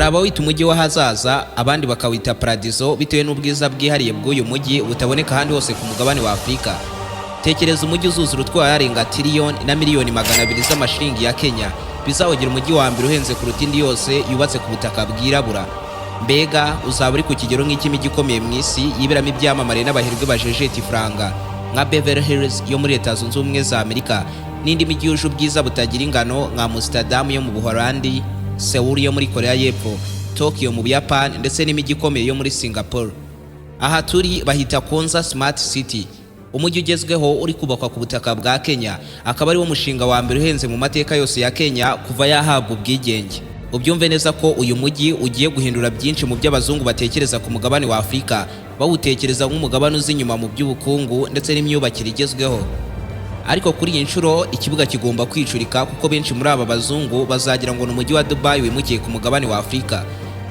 hari abawita umujyi w'ahazaza, abandi bakawita paradizo bitewe n'ubwiza bwihariye bw'uyu mujyi butaboneka ahandi hose ku mugabane wa Afurika. Tekereza umujyi uzuzura utwaye arenga tiriyoni na miliyoni 200 z'amashiringi ya Kenya, bizawugira umujyi wa mbere uhenze kuruta indi yose yubatse ku butaka bwirabura. Mbega uzaba uri ku kigero nk'ik'imijyi ikomeye mu isi yiberamo ibyamamare n'abahirwe bajejeta ifaranga nka Beverly Hills yo muri Leta Zunze Ubumwe za Amerika, n'indi mijyi yuje ubwiza butagira ingano nka Amsterdam yo mu Buholandi, Seoul yo muri Korea y'Epfo, Tokyo mu Buyapani ndetse n'imijyi ikomeye yo muri Singapore. Aha turi bahita Konza Smart City, umujyi ugezweho uri kubakwa ku butaka bwa Kenya, akaba ari wo mushinga wa mbere uhenze mu mateka yose ya Kenya kuva yahabwa ubwigenge. Ubyumve neza ko uyu mujyi ugiye guhindura byinshi mu by'abazungu batekereza ku mugabane wa Afurika, bawutekereza nk'umugabane uzi inyuma mu by'ubukungu ndetse n'imyubakire igezweho. Ariko kuri iyi nshuro ikibuga kigomba kwicurika kuko benshi muri aba bazungu bazagira ngo n'umujyi wa Dubai wimukiye ku mugabane wa Afurika.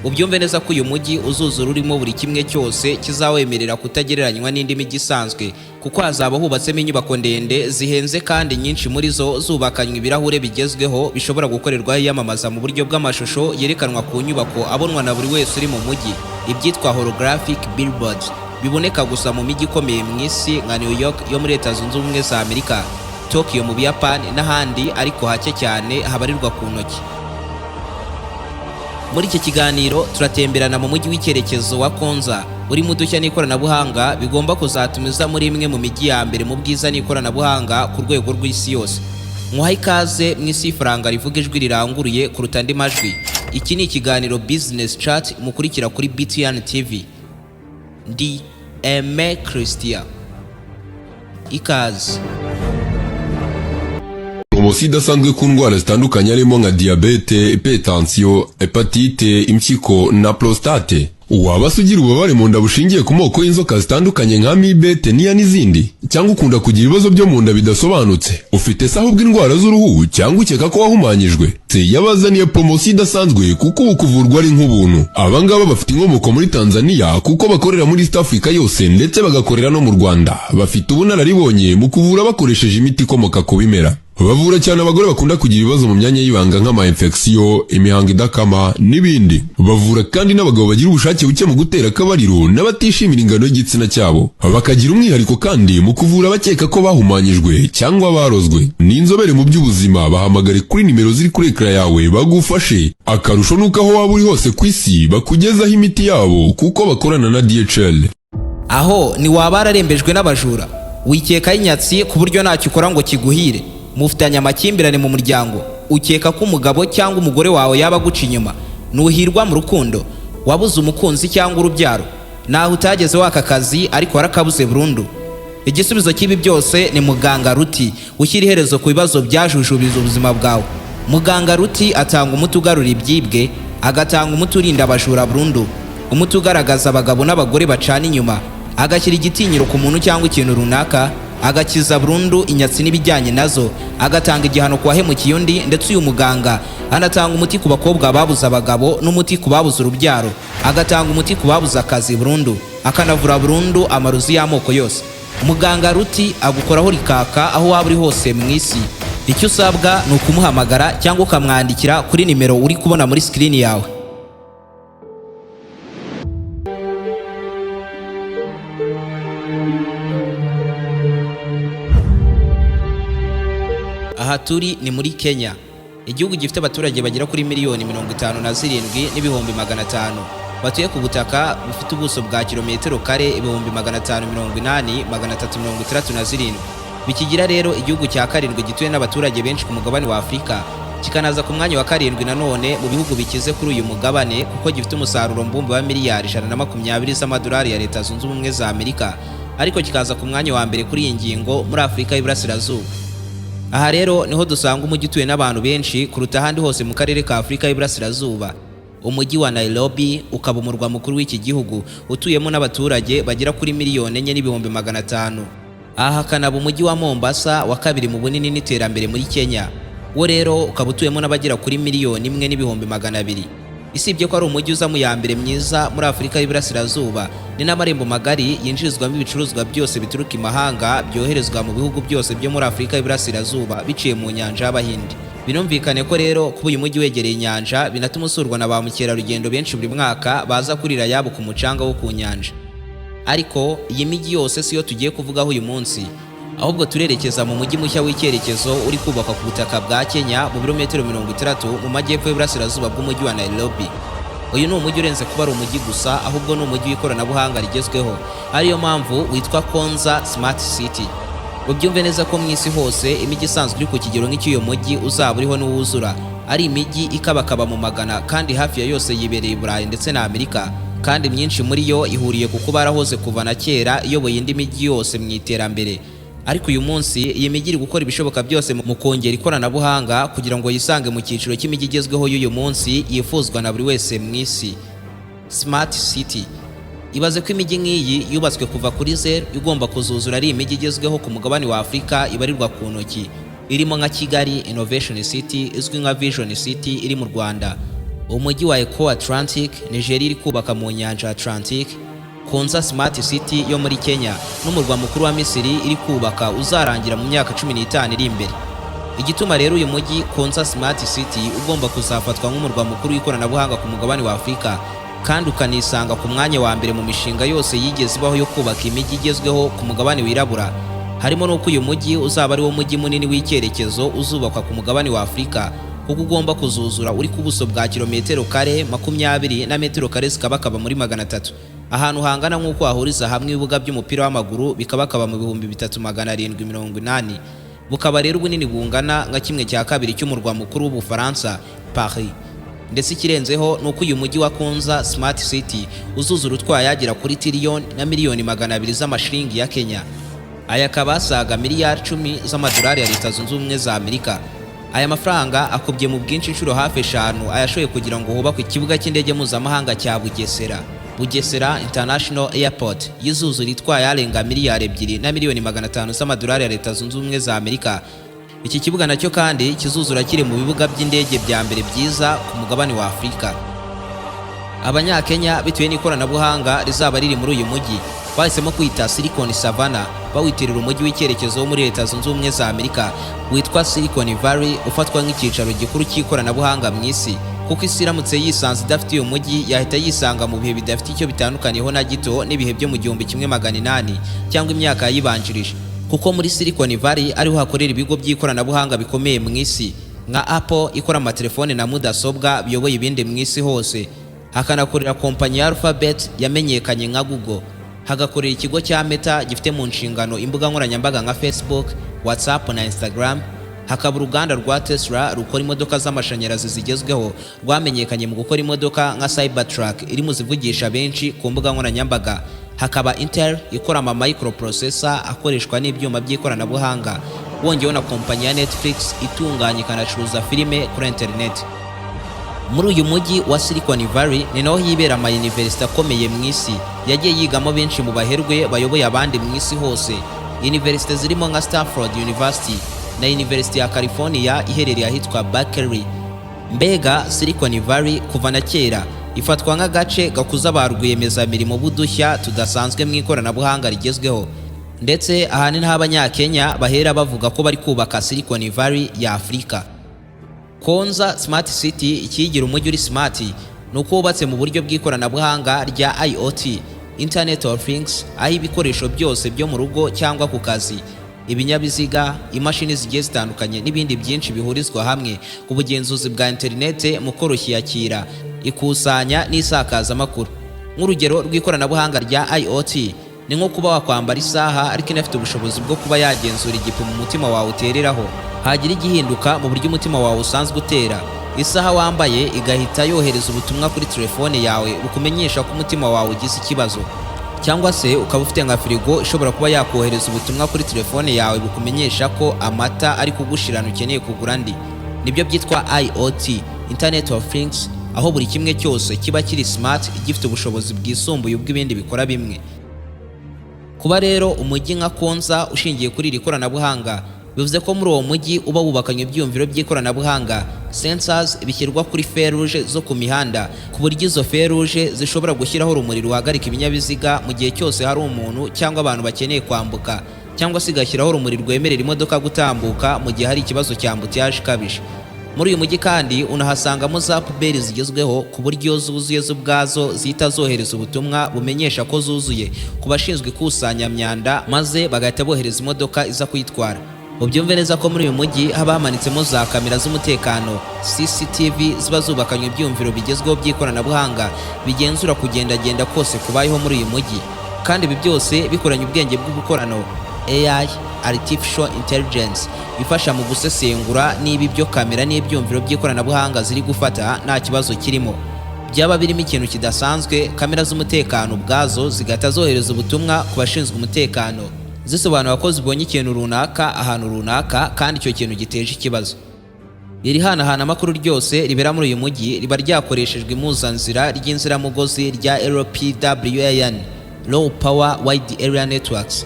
Ubyumve neza ko uyu mujyi uzuzura urimo buri kimwe cyose kizawemerera kutagereranywa n'indi mijyi isanzwe, kuko hazaba hubatsemo inyubako ndende zihenze kandi nyinshi muri zo zubakanywe ibirahure bigezweho bishobora gukorerwaho iyamamaza mu buryo bw'amashusho yerekanwa ku nyubako abonwa na buri wese uri mu mujyi, ibyitwa holographic billboards, biboneka gusa mu mijyi ikomeye mu isi nka New York yo muri Leta Zunze Ubumwe za Amerika, Tokyo mu Buyapani n'ahandi, ariko hake cyane habarirwa ku ntoki. Muri iki kiganiro turatemberana mu mujyi w'icyerekezo wa Konza, urimo udushya n'ikoranabuhanga bigomba kuzatumiza muri imwe mu mijyi ya mbere mu bwiza n'ikoranabuhanga ku rwego rw'isi yose. Muhaye ikaze mu isi ifaranga rivuga ijwi riranguruye kuruta andi majwi. Iki ni ikiganiro Business Chat mukurikira kuri BTN TV. Ndi Aime Christian. Ikaze. Promosi idasanzwe ku ndwara zitandukanye harimo nka diabete, hypertension, hepatite, impyiko na prostate. Waba sugira ububabare mu nda bushingiye ku moko y'inzoka zitandukanye nka amibe, teniya n'izindi, cyangwa ukunda kugira ibibazo byo mu nda bidasobanutse, ufite saho bw'indwara z'uruhu cyangwa ukeka ko wahumanyijwe, yabazaniye promosi idasanzwe kuko ubu kuvurwa ari nk'ubuntu. Abangaba bafite inkomoko muri Tanzania kuko bakorera muri East Africa yose ndetse bagakorera no mu Rwanda. Bafite ubunararibonye mu kuvura bakoresheje imiti ikomoka ku bimera. Bavura cyane abagore bakunda kugira ibibazo mu myanya y'ibanga nk'ama infection, imihango idakama n'ibindi. Bavura kandi n'abagabo bagira ubushake buke mu gutera akabariro n'abatishimira ingano y'igitsina cyabo. Bakagira umwihariko kandi mu kuvura bakeka ko bahumanyijwe cyangwa barozwe. Ni inzobere mu by'ubuzima, bahamagare kuri nimero ziri kuri ekara yawe bagufashe. Akarusho nuko aho waba uri hose ku isi bakugezaho imiti yabo kuko bakorana na DHL. Aho ni waba ararembejwe n'abajura, wikeka y'inyatsi ku buryo ntacyo ukora ngo kiguhire. Mufitanye amakimbirane mu muryango, ukeka ko umugabo cyangwa umugore wawe yaba aguca inyuma, nuhirwa mu rukundo, wabuze umukunzi cyangwa urubyaro, naho utageze waka kazi ariko warakabuze burundu. Igisubizo cy'ibi byose ni Muganga Ruti, ushyira iherezo ku bibazo byajujubiza ubuzima bwawe. Muganga Ruti atanga umuti ugarura ibyibwe, agatanga umuti urinda abajura burundu, umuti ugaragaza abagabo n'abagore bacana inyuma, agashyira igitinyiro ku muntu cyangwa ikintu runaka, agakiza burundu inyatsi n'ibijyanye nazo, agatanga igihano ku wahemukiye undi. Ndetse uyu muganga anatanga umuti ku bakobwa babuze abagabo n'umuti ku babuze urubyaro, agatanga umuti ku babuze akazi burundu, akanavura burundu amarozi y'amoko yose. Muganga Ruti agukoraho rikaka aho waba uri hose mu isi. Icyo usabwa ni ukumuhamagara cyangwa ukamwandikira kuri nimero uri kubona muri screen yawe. Aha turi ni muri Kenya, igihugu gifite abaturage bagera kuri miliyoni 57,500 batuye ku butaka bufite ubuso bwa kilometero kare 580,337. Bikigira rero igihugu cya karindwi gituye n'abaturage benshi ku mugabane wa Afurika, kikanaza ku mwanya wa karindwi nanone mu bihugu bikize kuri uyu mugabane kuko gifite umusaruro mbumbe wa miliyari 120 z'amadolari ya Leta Zunze Ubumwe za Amerika, ariko kikaza ku mwanya wa mbere kuri iyi ngingo muri Afurika y'Iburasirazuba. Aha rero niho dusanga umujyi utuye n'abantu benshi kuruta ahandi hose mu karere ka Afurika y'Iburasirazuba. Umujyi wa Nairobi ukaba umurwa mukuru w'iki gihugu, utuyemo n'abaturage bagera kuri 4,500,000. Aha hakanaba umujyi wa Mombasa wa kabiri mu bunini n'iterambere muri Kenya, wo rero ukaba utuyemo n'abagera kuri 1,200,000. Isibye ko ari umujyi uza mu ya mbere myiza muri Afurika y'Iburasirazuba, ni n'amarembo magari yinjirizwamo ibicuruzwa byose bituruka imahanga byoherezwa mu bihugu byose byo muri Afurika y'Iburasirazuba biciye mu nyanja y'Abahinde. Binumvikane ko rero kuba uyu mujyi wegereye inyanja binatuma usurwa na ba mukerarugendo benshi buri mwaka baza kurira yabo ku mucanga wo ku nyanja. Ariko iyi mijyi yose siyo tugiye kuvugaho uyu munsi, ahubwo turerekeza mu mujyi mushya w'icyerekezo uri kubakwa ku butaka bwa Kenya mu birometero 60 mu majyepfo y'Iburasirazuba bw'umujyi wa Nairobi. Uyu ni umujyi urenze kuba ari umujyi gusa, ahubwo ni umujyi w'ikoranabuhanga rigezweho, ariyo mpamvu witwa Konza Smart City. Ubyumve neza ko mu isi hose imijyi isanzwe iri ku kigero nk'cy'uyu mujyi uzaba uriho n'uwuzura ari imijyi ikabakaba mu magana, kandi hafi ya yose yibereye i Burayi ndetse na Amerika, kandi myinshi muri yo ihuriye ku kuba yarahoze kuva na kera iyoboye indi mijyi yose mu iterambere. Ariko uyu munsi iyi mijyi iri gukora ibishoboka byose mu kongera ikoranabuhanga kugira ngo yisange mu cyiciro cy'imijyi igezweho y'uyu munsi yifuzwa na buri wese mu isi. Smart City. Ibaze ko imijyi nk'iyi yubatswe kuva kuri zero igomba kuzuzura ari imijyi igezweho ku mugabane wa Afurika ibarirwa ku ntoki, irimo nka Kigali Innovation City izwi nka Vision City iri mu Rwanda, umujyi wa Eco Atlantic Nigeria iri kubaka mu nyanja Atlantic, Konza Smart City yo muri Kenya n'umurwa mukuru wa Misiri iri kubaka uzarangira mu myaka 15 iri imbere. Igituma rero uyu mujyi Konza Smart City ugomba kuzafatwa nk'umurwa mukuru w'ikoranabuhanga ku mugabane wa Afurika, kandi ukanisanga ku mwanya wa mbere mu mishinga yose yigeze ibaho yo kubaka imijyi igezweho ku mugabane wirabura, harimo n'uko uyu mujyi uzaba ari wo mujyi munini w'icyerekezo uzubakwa ku mugabane wa Afurika, kuko ugomba kuzuzura uri ku buso bwa kilometero kare 20 na metero kare zikabakaba muri 300, ahantu hangana nk'uko hahuriza hamwe ibibuga by'umupira w'amaguru bikabakaba mu 3780, bukaba rero ubunini bungana nka 1/2 cy'umurwa mukuru w'Ubufaransa Paris. Ndetse ikirenzeho nuko uyu mujyi wa Konza Smart City uzuzura utwaye yagera kuri tiriyoni na miliyoni 200 z'amashiringi ya Kenya. Aya akaba asaga miliyari 10 z'amadolari ya Leta Zunze Ubumwe za Amerika. Aya mafaranga akubye mu bwinshi inshuro hafi 5 ayashoye kugira ngo hubakwe ikibuga cy'indege mpuzamahanga cya Bugesera International Airport yizuzura itwaye arenga miliyari 2 na miliyoni 500 z'amadolari ya Leta Zunze Ubumwe za Amerika. Iki kibuga nacyo kandi kizuzura kiri mu bibuga by'indege bya mbere byiza ku mugabane wa Afurika. Abanyakenya bitewe n'ikoranabuhanga rizaba riri muri uyu mujyi bahisemo kwita Silicon Savannah, bawitirira umujyi w'icyerekezo wo muri Leta Zunze Ubumwe za Amerika witwa Silicon Valley, ufatwa nk'icyicaro gikuru cy'ikoranabuhanga mu isi, kuko isi iramutse yisanze idafite uyu mujyi yahita yisanga mu bihe bidafite icyo bitandukaniyeho na gito n'ibihe byo mu 1800 cyangwa imyaka yibanjirije, kuko muri Silicon Valley ariho hakorera ibigo by'ikoranabuhanga bikomeye mu isi nka Apple ikora amatelefone na mudasobwa biyoboye ibindi mu isi hose, hakanakorera kompanyi ya Alphabet yamenyekanye nka Google, hagakorera ikigo cya Meta gifite mu nshingano imbuga nkoranyambaga nka Facebook, WhatsApp na Instagram, hakaba uruganda rwa Tesla rukora imodoka z'amashanyarazi zigezweho rwamenyekanye mu gukora imodoka nka Cybertruck iri mu zivugisha benshi ku mbuga nkoranyambaga, hakaba Intel ikora ama microprocessor akoreshwa n'ibyuma by'ikoranabuhanga, wongeyeho na kompanyi ya Netflix itunganya ikanacuruza filime kuri internet. Muri uyu mujyi wa Silicon Valley ni naho hibera ama university akomeye mu isi yagiye yigamo benshi mu baherwe bayoboye abandi mu isi hose. University zirimo nka Stanford University na University ya California iherereye ahitwa Berkeley. Mbega Silicon Valley kuva na kera ifatwa nk'agace gakuza ba rwiyemezamirimo b'udushya tudasanzwe mu ikoranabuhanga rigezweho, ndetse ahanini n'abanyakenya bahera bavuga ko bari kubaka Silicon Valley ya Afurika. Konza Smart City ikigira umujyi uri smart nuko wubatse mu buryo bw'ikoranabuhanga rya IoT, Internet of Things, aho ibikoresho byose byo mu rugo cyangwa ku kazi, ibinyabiziga, imashini zigiye zitandukanye n'ibindi byinshi bihurizwa hamwe ku bugenzuzi bwa internet mu koroshya iyakira, ikusanya n'isakazamakuru. Nk'urugero rw'ikoranabuhanga rya IoT ni nko kuba wakwambara isaha ariko inafite ubushobozi bwo kuba yagenzura igipimo umutima wawe utereraho, hagira igihinduka mu buryo umutima wawe usanzwe utera, isaha wambaye igahita yohereza ubutumwa kuri telefone yawe bukumenyesha ko umutima wawe ugize ikibazo, cyangwa se ukaba ufite nka firigo ishobora kuba yakohereza ubutumwa kuri telefone yawe bukumenyesha ko amata ari kugushirana ukeneye kugura andi. Nibyo byitwa IoT, Internet of Things, aho buri kimwe cyose kiba kiri smart, gifite ubushobozi bwisumbuye ubw'ibindi bikora bimwe. Kuba rero umujyi nka Konza ushingiye kuri iri koranabuhanga bivuze ko muri uwo mujyi uba wubakanye ibyumviro by'ikoranabuhanga, sensors bishyirwa kuri feruje zo ku mihanda ku buryo izo feruje zishobora gushyiraho urumuri ruhagarika ibinyabiziga mu gihe cyose hari umuntu cyangwa abantu bakeneye kwambuka, cyangwa se igashyiraho urumuri rwemerera imodoka gutambuka mu gihe hari ikibazo cya ambutiyaje ikabije. Muri uyu mujyi kandi unahasangamo za puberi zigezweho ku buryo zuzuye z'ubwazo zihita zohereza ubutumwa bumenyesha ko zuzuye ku bashinzwe ikusanyamyanda, maze bagahita bohereza imodoka iza kuyitwara. Ubyumve neza ko muri uyu mujyi haba hamanitsemo za kamera z'umutekano CCTV ziba zubakanywe ibyumviro bigezweho by'ikoranabuhanga bigenzura kugendagenda kose kubayeho muri uyu mujyi, kandi ibi byose bikoranye ubwenge bw'ubukorano AI Artificial Intelligence bifasha mu gusesengura niba ibyo kamera n'ibyumviro by'ikoranabuhanga ziri gufata nta kibazo kirimo. Byaba birimo ikintu kidasanzwe, kamera z'umutekano ubwazo zigahita zohereza ubutumwa ku bashinzwe umutekano zisobanura ko zibonye ikintu runaka ahantu runaka kandi icyo kintu giteje ikibazo. Iri hanahana amakuru ryose ribera muri uyu mujyi riba ryakoreshejwe impuzanzira ry'inziramugozi rya LPWAN Low Power Wide Area Networks.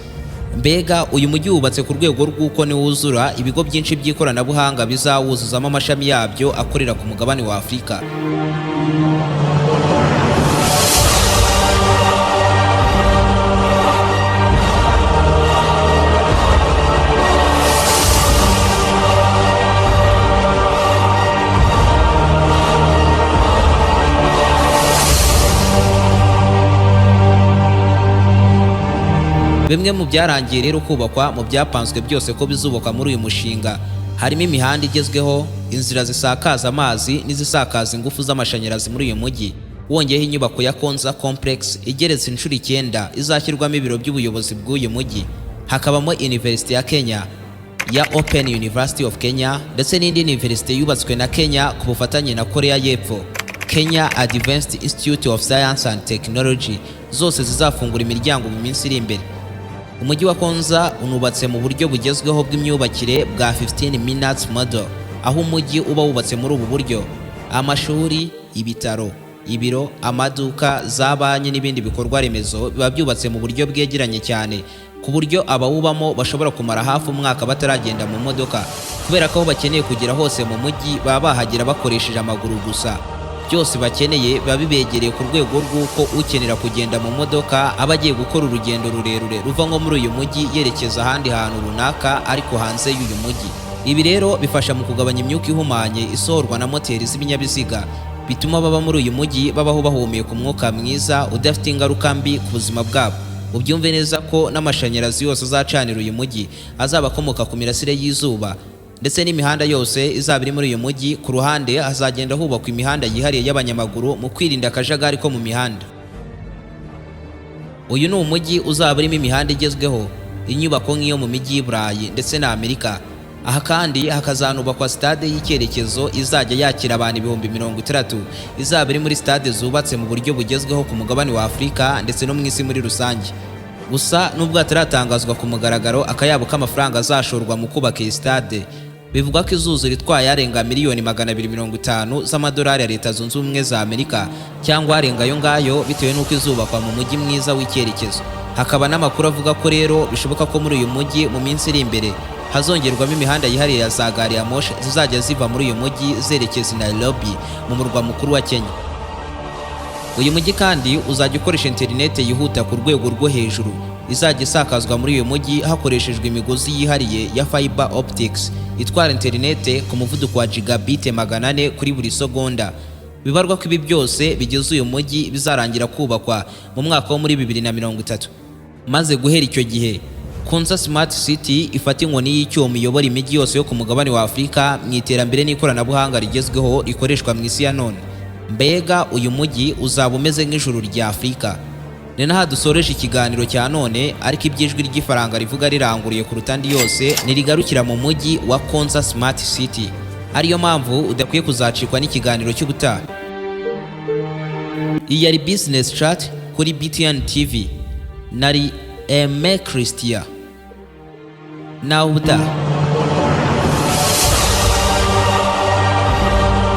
Mbega uyu mujyi wubatse ku rwego rw'uko niwuzura ibigo byinshi by'ikoranabuhanga bizawuzuzamo amashami yabyo akorera ku mugabane wa Afurika. Bimwe mu byarangiye rero kubakwa mu byapanzwe byose ko bizubakwa muri uyu mushinga harimo imihanda igezweho, inzira zisakaza amazi n'izisakaza ingufu z'amashanyarazi muri uyu mujyi, wongeyeho inyubako ya Konza Complex igeretse inshuro 9 izashyirwamo ibiro by'ubuyobozi bw'uyu mujyi, hakabamo University ya Kenya ya Open University of Kenya ndetse n'indi university yubatswe na Kenya ku bufatanye na Korea y'Epfo, Kenya Advanced Institute of Science and Technology, zose zizafungura imiryango mu minsi iri imbere. Umujyi wa Konza unubatse mu buryo bugezweho bw'imyubakire bwa 15 minutes model, aho umujyi uba wubatse muri ubu buryo amashuri, ibitaro, ibiro, amaduka, za banki n'ibindi bikorwa remezo biba byubatse mu buryo bwegeranye cyane ku buryo abawubamo bashobora kumara hafi umwaka bataragenda mu modoka, kubera ko aho bakeneye kugera hose mu mujyi baba bahagera bakoresheje amaguru gusa. Byose bakeneye biba bibegereye ku rwego rw'uko ukenera kugenda mu modoka aba agiye gukora urugendo rurerure ruva nko muri uyu mujyi yerekeza ahandi hantu runaka ariko hanze y'uyu mujyi. Ibi rero bifasha mu kugabanya imyuka ihumanye isohorwa na moteri z'ibinyabiziga, bituma baba muri uyu mujyi babaho bahumeka umwuka mwiza udafite ingaruka mbi ku buzima bwabo. Ubyumve neza ko n'amashanyarazi yose azacanira uyu mujyi azaba akomoka ku mirasire y'izuba, ndetse n'imihanda yose izaba iri muri uyu mujyi. Ku ruhande hazagenda hubakwa imihanda yihariye y'abanyamaguru mu kwirinda akajagari ko mu mihanda. Uyu ni umujyi uzaba urimo imihanda igezweho, inyubako nk'iyo mu mijyi y'Iburayi ndetse na Amerika. Aha kandi hakazanubakwa stade y'icyerekezo izajya yakira abantu 60,000, izaba iri muri stade zubatse mu buryo bugezweho ku mugabane wa Afurika ndetse no mu isi muri rusange. Gusa nubwo ataratangazwa ku mugaragaro akayabo k'amafaranga azashorwa mu kubaka iyi stade, bivugwa ko izuzura itwaye arenga miliyoni 250 z'amadolari ya Leta Zunze Ubumwe za Amerika, cyangwa arenga ayo ngayo bitewe n'uko izubakwa mu mujyi mwiza w'icyerekezo. Hakaba n'amakuru avuga ko rero bishoboka ko muri uyu mujyi mu minsi iri imbere hazongerwamo imihanda yihariye ya za gari ya moshi zizajya ziva muri uyu mujyi zerekeza i Nairobi mu murwa mukuru wa Kenya. Uyu mujyi kandi uzajya ukoresha interinete yihuta ku rwego rwo hejuru, izajya isakazwa muri uyu mujyi hakoreshejwe imigozi yihariye ya fiber optics itwara interinete ku muvuduko wa gigabit 400 kuri buri segonda. Bibarwa ko ibi byose bigize uyu mujyi bizarangira kubakwa mu mwaka wo muri 2030. Maze guhera icyo gihe Konza Smart City ifata inkoni y'icyuma iyobora imijyi yose yo ku mugabane wa Afurika mu iterambere n'ikoranabuhanga rigezweho rikoreshwa mu isi ya none. Mbega uyu mujyi uzaba umeze nk'ijuru rya Afurika. Ni naha dusoreje ikiganiro cya none, ariko ibyijwi ry'ifaranga rivuga riranguriye kuruta andi yose nirigarukira mu mujyi wa Konza Smart City. Ariyo mpamvu udakwiye kuzacikwa n'ikiganiro cy'ubutaha. Iyi yari Business Chat kuri BTN TV. Nari Aime Christian. Nawe ubutaha.